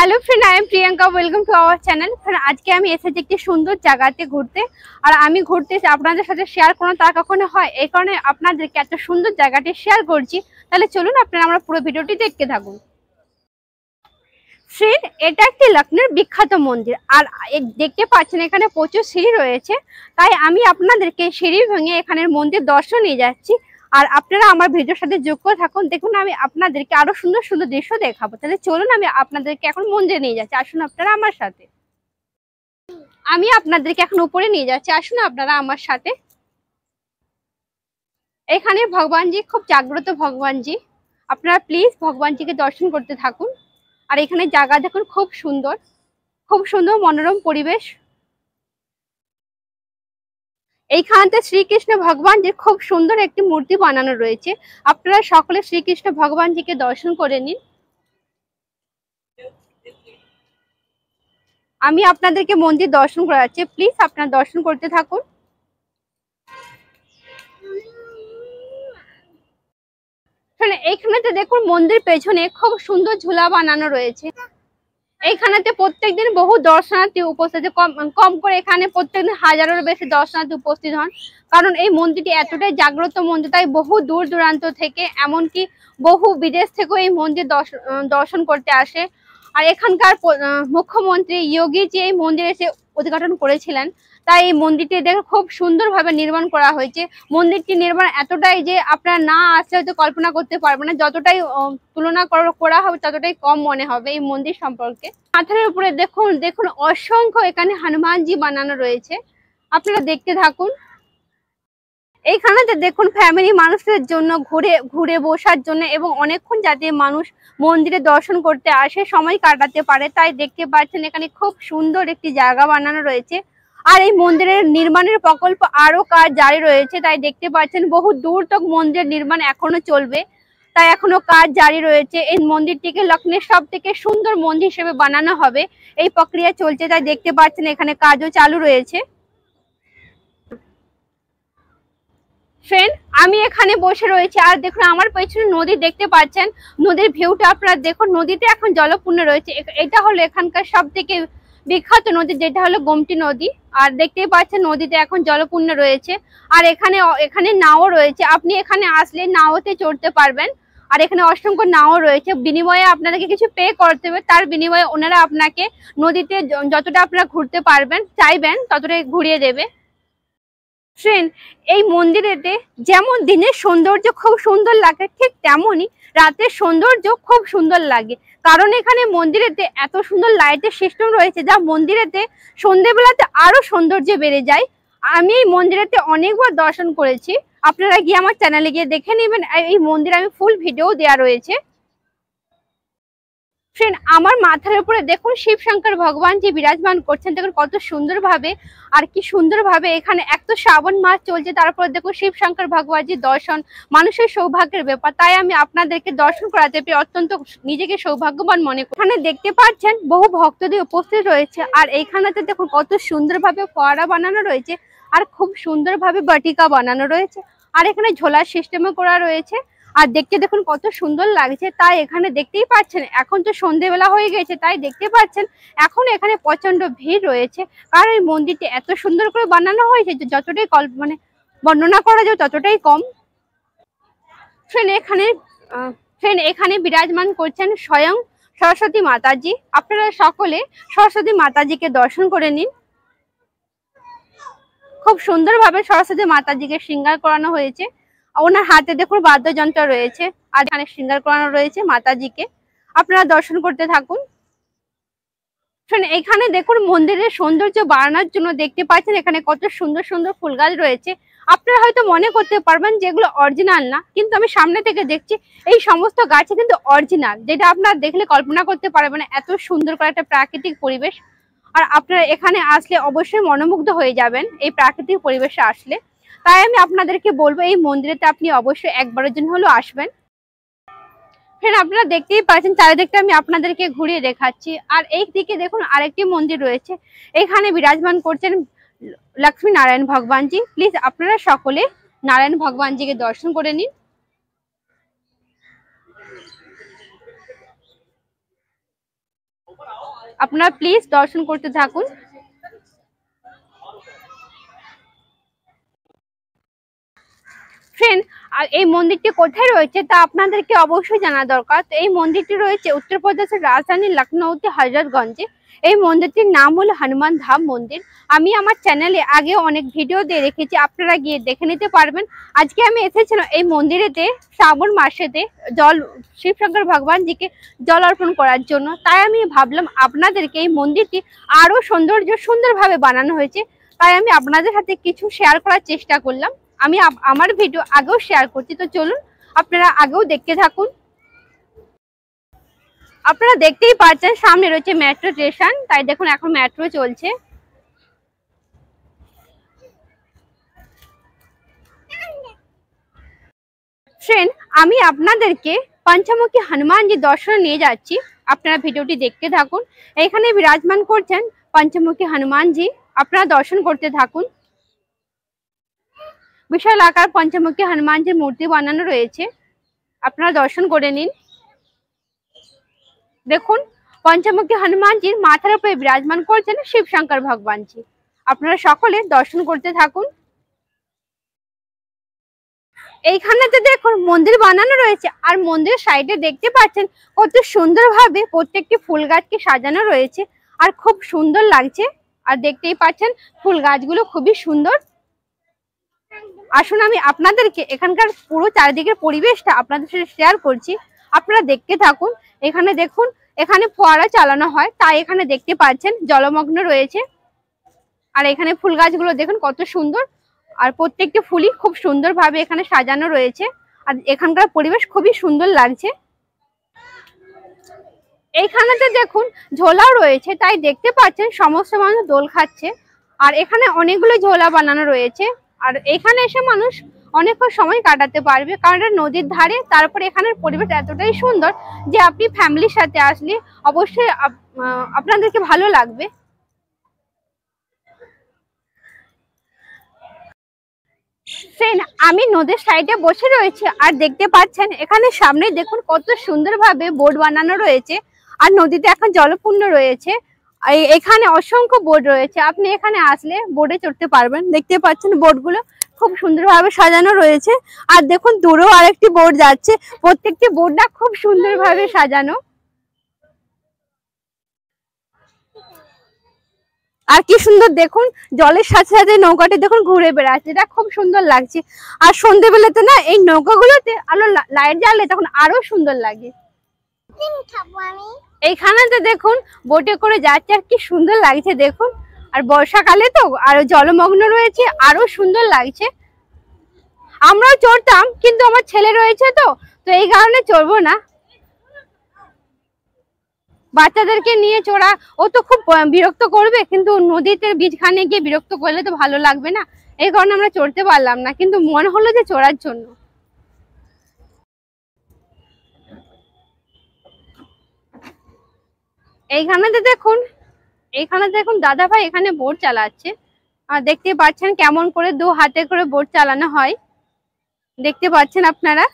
Hello friend, I am Priyanka. Welcome to our channel. Friend, আজকে আমি এসেছি একটি সুন্দর জায়গাতে ঘুরতে। আর আমি ঘুরতে আপনাদের সাথে শেয়ার করুন তা কখনো হয়, এই কারণে আপনাদেরকে এত সুন্দর জায়গাটি শেয়ার করছি। তাহলে চলুন আপনারা আমরা পুরো ভিডিওটি দেখতে থাকুন। ফ্রেন্ড, এটা একটি লখনৌর বিখ্যাত মন্দির। আর দেখতে পাচ্ছেন এখানে প্রচুর সিঁড়ি রয়েছে, তাই আমি আপনাদেরকে সিঁড়ি ভেঙে এখানের মন্দির দর্শন নিয়ে যাচ্ছি। আর আপনারা আমার ভিডিওর সাথে যুক্ত থাকুন, দেখুন আমি আপনাদেরকে আরো সুন্দর সুন্দর দৃশ্য দেখাবো। তাহলে চলুন আমি আপনাদেরকে এখন মন্দিরে নিয়ে যাচ্ছি, আসুন আপনারা আমার সাথে। আমি আপনাদেরকে এখন উপরে নিয়ে যাচ্ছি, আসুন আপনারা আমার সাথে। এখানে ভগবানজি খুব জাগ্রত ভগবানজি, আপনারা প্লিজ ভগবানজিকে দর্শন করতে থাকুন। আর এখানে জায়গা দেখুন, খুব সুন্দর, খুব সুন্দর মনোরম পরিবেশ। এইখানতে শ্রীকৃষ্ণ ভগবানজির খুব সুন্দর একটি মূর্তি বানানো রয়েছে। আপনারা সকলে শ্রীকৃষ্ণ ভগবানজিকে দর্শন করে নিন। আমি আপনাদেরকে মন্দির দর্শন করাচ্ছি, প্লিজ আপনারা দর্শন করতে থাকুন। এইখানেতে দেখুন মন্দির পেছনে খুব সুন্দর ঝুলা বানানো রয়েছে। এইখানেতে প্রত্যেকদিন বহু দর্শনার্থী উপস্থিত, কম করে এখানে প্রত্যেকদিন হাজারের বেশি দর্শনার্থী উপস্থিত হন। কারণ এই মন্দিরটি এতটাই জাগ্রত মন্দির, তাই বহু দূর দূরান্ত থেকে, এমনকি বহু বিদেশ থেকেও এই মন্দির দর্শন করতে আসে। আর এখানকার মুখ্যমন্ত্রী যোগীজি এই মন্দিরে এসে উদ্ঘাটন করেছিলেন, তাই এই মন্দিরটি দেখে খুব সুন্দরভাবে নির্মাণ করা হয়েছে। মন্দিরটি নির্মাণ এতটাই যে আপনারা না আসলে হয়তো কল্পনা করতে পারবেন না, যতটাই তুলনা করা হবে ততটাই কম মনে হবে এই মন্দির সম্পর্কে। পাথরের উপরে দেখুন দেখুন অসংখ্য এখানে হনুমানজি বানানো রয়েছে, আপনারা দেখতে থাকুন। এইখানেতে দেখুন ফ্যামিলি মানুষদের জন্য ঘুরে ঘুরে বসার জন্য এবং অনেকক্ষণ যাতে মানুষ মন্দিরে দর্শন করতে আসে, সময় কাটাতে পারে, তাই দেখতে পাচ্ছেন এখানে খুব সুন্দর একটি জায়গা বানানো রয়েছে। আর এই মন্দিরের নির্মাণের প্রকল্প আরো কাজ জারি রয়েছে, তাই দেখতে পাচ্ছেন বহু দূর তক মন্দিরের নির্মাণ এখনো চলবে, তাই এখনো কাজ জারি রয়েছে। এই মন্দিরটিকে লখনৌর সব থেকে সুন্দর মন্দির হিসেবে বানানো হবে, এই প্রক্রিয়া চলছে, তাই দেখতে পাচ্ছেন এখানে কাজও চালু রয়েছে। ফ্রেন্ড, আমি এখানে বসে রয়েছি আর দেখুন আমার পেছনে নদী দেখতে পাচ্ছেন। নদীর ভিউটা আপনারা দেখুন, নদীতে এখন জলপূর্ণ রয়েছে। এটা হলো এখানকার সব থেকে বিখ্যাত নদী, যেটা হলো গোমতী নদী। আর দেখতেই পাচ্ছেন নদীতে এখন জলপূর্ণ রয়েছে। আর এখানে নাও রয়েছে, আপনি এখানে আসলে নাওতে চড়তে পারবেন। আর এখানে অসংখ্য নাও রয়েছে, বিনিময়ে আপনাদেরকে কিছু পে করতে হবে, তার বিনিময়ে ওনারা আপনাকে নদীতে যতটা আপনারা ঘুরতে পারবেন চাইবেন ততটাই ঘুরিয়ে দেবে। ফ্রেন্ড, এই মন্দিরেতে যেমন দিনের সৌন্দর্য খুব সুন্দর লাগে, ঠিক তেমনই রাতের সৌন্দর্য খুব সুন্দর লাগে। কারণ এখানে মন্দিরেতে এত সুন্দর লাইটের সিস্টেম রয়েছে, যা মন্দিরেতে সন্ধ্যেবেলাতে আরো সৌন্দর্য বেড়ে যায়। আমি এই মন্দিরেতে অনেকবার দর্শন করেছি, আপনারা গিয়ে আমার চ্যানেলে গিয়ে দেখে নেবেন। এই মন্দিরে আমি ফুল ভিডিও দেওয়া রয়েছে। ফ্রেন্ড, আমার মাথার উপরে দেখুন শিব শঙ্কর ভগবানজি বিরাজমান করছেন, দেখুন কত সুন্দরভাবে। আর কি সুন্দরভাবে এখানে এক তো শ্রাবণ মাস চলছে, তারপরে দেখুন শিব শঙ্কর ভগবানজির দর্শন মানুষের সৌভাগ্যের ব্যাপার, তাই আমি আপনাদেরকে দর্শন করাতে পেরে অত্যন্ত নিজেকে সৌভাগ্যবান মনে করি। এখানে দেখতে পাচ্ছেন বহু ভক্তদের উপস্থিত রয়েছে। আর এইখানেতে দেখুন কত সুন্দরভাবে ফোয়ারা বানানো রয়েছে, আর খুব সুন্দরভাবে বাটিকা বানানো রয়েছে। আর এখানে ঝোলার সিস্টেমও করা রয়েছে। আর দেখতে দেখুন কত সুন্দর লাগছে, তাই এখানে দেখতেই পাচ্ছেন এখন তো সন্ধেবেলা হয়ে গেছে, তাই দেখতে পাচ্ছেন এখন এখানে প্রচন্ড ভিড় রয়েছে। কারণ এই মন্দিরটি এত সুন্দর করে বানানো হয়েছে যে যতটাই বর্ণনা করা যায় ততটাই কম। ফ্রেন্ড, এখানে বিরাজমান করছেন স্বয়ং সরস্বতী মাতাজি। আপনারা সকলে সরস্বতী মাতাজিকে দর্শন করে নিন। খুব সুন্দরভাবে সরস্বতী মাতাজিকে শৃঙ্গার করানো হয়েছে। ওনার হাতে দেখুন বাদ্যযন্ত্র রয়েছে, আর এখানে শৃঙ্গার করানো রয়েছে মাতাজিকে, আপনারা দর্শন করতে থাকুন। এখানে দেখুন মন্দিরের সৌন্দর্য বাড়ানোর জন্য দেখতে পাচ্ছেন এখানে কত সুন্দর সুন্দর ফুল গাছ রয়েছে। আপনারা হয়তো মনে করতে পারবেন যে এগুলো অরিজিনাল না, কিন্তু আমি সামনে থেকে দেখছি এই সমস্ত গাছে কিন্তু অরিজিনাল, যেটা আপনারা দেখলে কল্পনা করতে পারবেন এত সুন্দর করে একটা প্রাকৃতিক পরিবেশ। আর আপনারা এখানে আসলে অবশ্যই মনোমুগ্ধ হয়ে যাবেন এই প্রাকৃতিক পরিবেশে আসলে। তাই আমি আপনাদেরকে বলবো এই মন্দিরেতে আপনি অবশ্যই একবারের জন্য হলেও আসবেন। ফ্রেন্ড, আপনারা দেখতেই পাচ্ছেন চারিদিকটা আমি আপনাদেরকে ঘুরিয়ে দেখাচ্ছি। আর এই দিকে দেখুন আরেকটি মন্দির রয়েছে, এখানে বিরাজমান করছেন লক্ষ্মী নারায়ণ ভগবানজি। প্লিজ আপনারা সকলে নারায়ণ ভগবানজিকে দর্শন করে নিন। আপনারা প্লিজ দর্শন করতে থাকুন। ফ্রেন্ড, আর এই মন্দিরটি কোথায় রয়েছে তা আপনাদেরকে অবশ্যই জানা দরকার। তো এই মন্দিরটি রয়েছে উত্তরপ্রদেশের রাজধানী লখনৌতে হজরতগঞ্জে। এই মন্দিরটির নাম হলো হনুমান ধাম মন্দির। আমি আমার চ্যানেলে আগে অনেক ভিডিও দিয়ে রেখেছি, আপনারা গিয়ে দেখে নিতে পারবেন। আজকে আমি এসেছিলাম এই মন্দিরেতে শ্রাবণ মাসেতে শিব শঙ্কর ভগবানজিকে জল অর্পণ করার জন্য। তাই আমি ভাবলাম আপনাদেরকে এই মন্দিরটি আরো সুন্দরভাবে বানানো হয়েছে, তাই আমি আপনাদের সাথে কিছু শেয়ার করার চেষ্টা করলাম। আমি আমার ভিডিও আগেও শেয়ার করছি, তো চলুন আপনারা আগেও দেখতে থাকুন। আপনারা দেখতেই পাচ্ছেন সামনে রয়েছে মেট্রো স্টেশন, তাই দেখুন এখন মেট্রো চলছে। ফ্রেন্ড, আমি আপনাদেরকে পঞ্চমুখী হনুমানজি দর্শনে নিয়ে যাচ্ছি, আপনারা ভিডিওটি দেখতে থাকুন। এখানে বিরাজমান করছেন পঞ্চমুখী হনুমানজি, আপনারা দর্শন করতে থাকুন। বিশাল আকার পঞ্চমুখী হনুমানজির মূর্তি বানানো রয়েছে, আপনারা দর্শন করে নিন। দেখুন পঞ্চমুখী হনুমানজির মাথার উপরে বিরাজমান করছেন শিব শঙ্কর ভগবানজি, আপনারা সকলে দর্শন করতে থাকুন। এইখানেতে দেখুন মন্দির বানানো রয়েছে, আর মন্দিরের সাইডে দেখতে পাচ্ছেন কত সুন্দরভাবে প্রত্যেকটি ফুল গাছকে সাজানো রয়েছে, আর খুব সুন্দর লাগছে। আর দেখতেই পাচ্ছেন ফুল গাছগুলো খুবই সুন্দর। আসুন আমি আপনাদেরকে এখানকার পুরো চারিদিকের পরিবেশটা আপনাদের সাথে শেয়ার করছি, আপনারা দেখতে থাকুন। এখানে দেখুন, এখানে ফোয়ারা চালানো হয়, তাই এখানে দেখতে পাচ্ছেন জলমগ্ন রয়েছে। আর এখানে ফুল গাছগুলো দেখুন কত সুন্দর, আর প্রত্যেকটি ফুলই খুব সুন্দরভাবে এখানে সাজানো রয়েছে, আর এখানকার পরিবেশ খুবই সুন্দর লাগছে। এইখানেতে দেখুন ঝোলাও রয়েছে, তাই দেখতে পাচ্ছেন সমস্ত মানুষ দোল খাচ্ছে। আর এখানে অনেকগুলো ঝোলা বানানো রয়েছে, আর এখানে এসে মানুষ অনেকক্ষণ সময় কাটাতে পারবে, কারণ এটা নদীর ধারে। তারপরে এখানের পরিবেশ এতটাই সুন্দর যে আপনি ফ্যামিলির সাথে আসলে অবশ্যই আপনাদেরকে ভালো লাগবে। ফ্রেন্ড, আমি নদীর সাইডে বসে রয়েছে, আর দেখতে পাচ্ছেন এখানে সামনে দেখুন কত সুন্দরভাবে বোট বানানো রয়েছে, আর নদীতে এখন জলপূর্ণ রয়েছে। এখানে অসংখ্য বোট রয়েছে, আপনি এখানে আসলে বোটে চড়তে পারবেন। দেখতে পাচ্ছেন বোটগুলো খুব সুন্দরভাবে সাজানো রয়েছে, আর দেখুন দূরেও আরেকটি বোট যাচ্ছে, প্রত্যেকটি বোটটা খুব সুন্দরভাবে সাজানো। আর কি সুন্দর দেখুন, জলের সাথে সাথে নৌকাটি দেখুন ঘুরে বেড়াচ্ছে, এটা খুব সুন্দর লাগছে। আর সন্ধ্যেবেলাতে না এই নৌকাগুলোতে আলো লাইট জ্বালে তখন আরো সুন্দর লাগে। এইখানেতে দেখুন বোটে করে যাচ্ছে, আর কি সুন্দর লাগছে দেখুন। আর বর্ষাকালে তো আরো জলমগ্ন রয়েছে, আরো সুন্দর লাগছে। আমরাও চড়তাম, কিন্তু আমার ছেলে রয়েছে তো এই কারণে চড়বো না। বাচ্চাদেরকে নিয়ে চড়া ও তো খুব বিরক্ত করবে, কিন্তু নদীতে বীজখানে গিয়ে বিরক্ত করলে তো ভালো লাগবে না, এই কারণে আমরা চড়তে পারলাম না, কিন্তু মনে হলো যে চড়ার জন্য। এইখানে দেখুন দাদা ভাই এখানে বোট চালাচ্ছে, আর দেখতে পাচ্ছেন কেমন করে দু হাতে করে বোট চালানো হয়, দেখতে পাচ্ছেন আপনারা।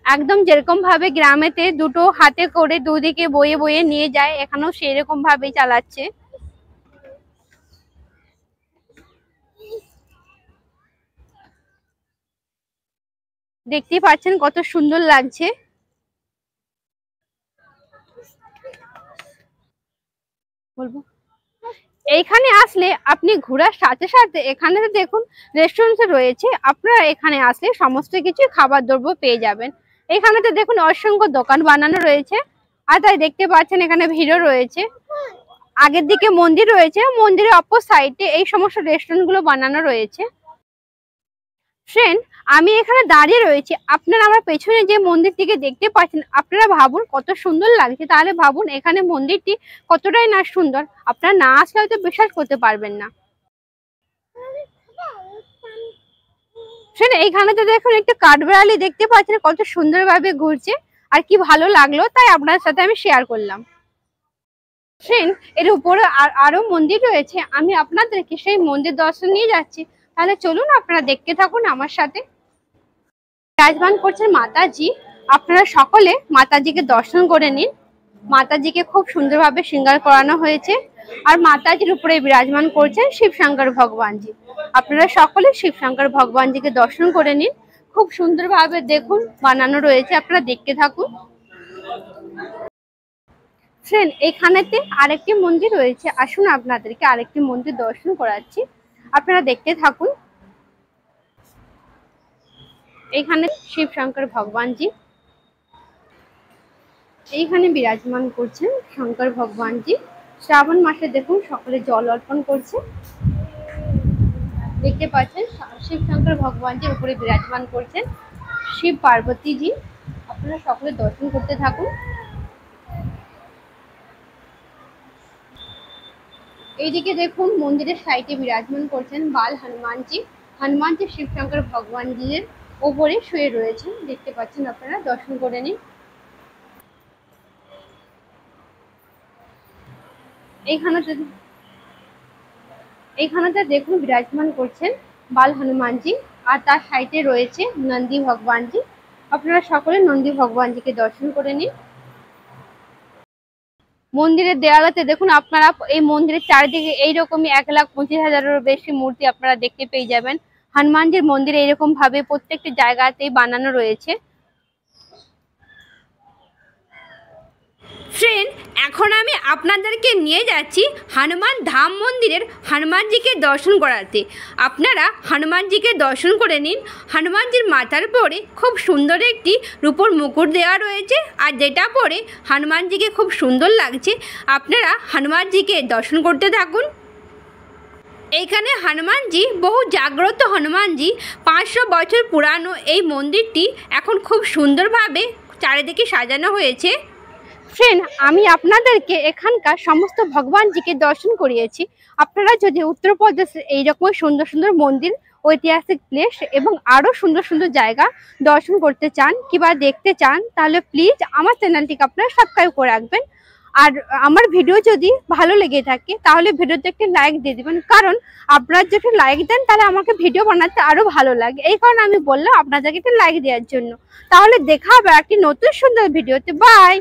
একদম যেরকম ভাবে গ্রামেতে দুটো হাতে করে দুদিকে বয়ে বয়ে নিয়ে যায়, এখানেও সেরকম ভাবেই চালাচ্ছে। দেখতে পাচ্ছেন কত সুন্দর লাগছে। বলবো এইখানে আসলে আপনি ঘোরার সাথে সাথে এখানে দেখুন রেস্টুরেন্ট রয়েছে, আপনারা এখানে আসলে সমস্ত কিছু খাবার দ্রব্য পেয়ে যাবেন। এখানেতে দেখুন অসংখ্য দোকান বানানো রয়েছে, আর তাই দেখতে পাচ্ছেন এখানে ভিড়ও রয়েছে। আগের দিকে মন্দির রয়েছে, মন্দিরের অপর সাইডে এই সমস্ত রেস্টুরেন্ট গুলো বানানো রয়েছে। ফ্রেন্ড, আমি এখানে দাঁড়িয়ে রয়েছি, আপনারা আমার পেছনে যে মন্দিরটিকে দেখতে পাচ্ছেন, আপনারা ভাবুন কত সুন্দর লাগছে। তাহলে ভাবুন এখানে মন্দিরটি কতটাই না সুন্দর, আপনারা না আসলে হয়তো বিশ্বাস করতে পারবেন না। ফ্রেন্ড, এইখানে তো দেখুন একটা কাঠবিড়ালি দেখতে পাচ্ছেন কত সুন্দরভাবে ঘুরছে, আর কি ভালো লাগলো, তাই আপনার সাথে আমি শেয়ার করলাম। ফ্রেন্ড, এর উপরে আরো মন্দির রয়েছে, আমি আপনাদেরকে সেই মন্দির দর্শন নিয়ে যাচ্ছি, তাহলে চলুন আপনারা দেখতে থাকুন আমার সাথে। বিরাজমান করছেন মাতাজি, আপনারা সকলে মাতাজিকে দর্শন করে নিন। মাতাজিকে খুব সুন্দরভাবে শৃঙ্গার করানো হয়েছে আর মাতাজির উপরে বিরাজমান করছেন শিব শঙ্কর ভগবানজি। আপনারা সকলে শিব শঙ্কর ভগবানজিকে দর্শন করে নিন। খুব সুন্দরভাবে দেখুন বানানো রয়েছে, আপনারা দেখতে থাকুন। ফ্রেন্ড, এইখানেতে আরেকটি মন্দির রয়েছে, আসুন আপনাদেরকে আরেকটি মন্দির দর্শন করাচ্ছি, আপনারা দেখতে থাকুন। এইখানে শিব শঙ্কর ভগবানজি এইখানে বিরাজমান করছেন শঙ্কর ভগবানজি। শ্রাবণ মাসে দেখুন সকলে জল অর্পণ করছে, দেখতে পাচ্ছেন শিব শঙ্কর ভগবানজির উপরে বিরাজমান করছেন শিব পার্বতীজি। আপনারা সকলে দর্শন করতে থাকুন। এইদিকে দেখুন মন্দিরের সাইডে বিরাজমান করছেন বাল হনুমানজি। হনুমানজি শিব শঙ্কর ভগবানজির ওপরে শুয়ে রয়েছেন, দেখতে পাচ্ছেন, আপনারা দর্শন করে নিন। এইখানেতে দেখুন বিরাজমান করছেন বাল হনুমানজি আর তার সাইডে রয়েছে নন্দী ভগবানজি। আপনারা সকলে নন্দী ভগবানজিকে দর্শন করে নিন। মন্দিরের দেয়ালেতে দেখুন আপনারা এই মন্দিরের চারিদিকে এইরকমই 1,25,000-এরও বেশি মূর্তি আপনারা দেখতে পেয়ে যাবেন। হনুমানজির মন্দির এইরকম ভাবে প্রত্যেকটি জায়গাতেই বানানো রয়েছে। ফ্রেন্ড, এখন আমি আপনাদেরকে নিয়ে যাচ্ছি হনুমান ধাম মন্দিরের হনুমানজিকে দর্শন করাতে। আপনারা হনুমানজিকে দর্শন করে নিন। হনুমানজির মাথার পরে খুব সুন্দর একটি রূপোর মুকুট দেওয়া রয়েছে, আর যেটা পরে হনুমানজিকে খুব সুন্দর লাগছে। আপনারা হনুমানজিকে দর্শন করতে থাকুন। এইখানে হনুমানজি বহু জাগ্রত হনুমানজি, 500 বছর পুরানো এই মন্দিরটি এখন খুব সুন্দরভাবে চারিদিকে সাজানো হয়েছে। ফ্রেন্ড, আমি আপনাদেরকে এখানকার সমস্ত ভগবানজিকে দর্শন করিয়েছি। আপনারা যদি উত্তরপ্রদেশে এইরকম সুন্দর সুন্দর মন্দির, ঐতিহাসিক প্লেস এবং আরও সুন্দর সুন্দর জায়গা দর্শন করতে চান কিংবা দেখতে চান, তাহলে প্লিজ আমার চ্যানেলটিকে আপনারা সাবস্ক্রাইব করে রাখবেন। আর আমার ভিডিও যদি ভালো লেগে থাকে তাহলে ভিডিওতে একটি লাইক দিয়ে দিবেন, কারণ আপনারা যদি লাইক দেন তাহলে আমাকে ভিডিও বানাতে আরও ভালো লাগে। এই কারণে আমি বললাম আপনাদেরকে একটি লাইক দেওয়ার জন্য। তাহলে দেখা হবে একটি নতুন সুন্দর ভিডিওতে। বাই।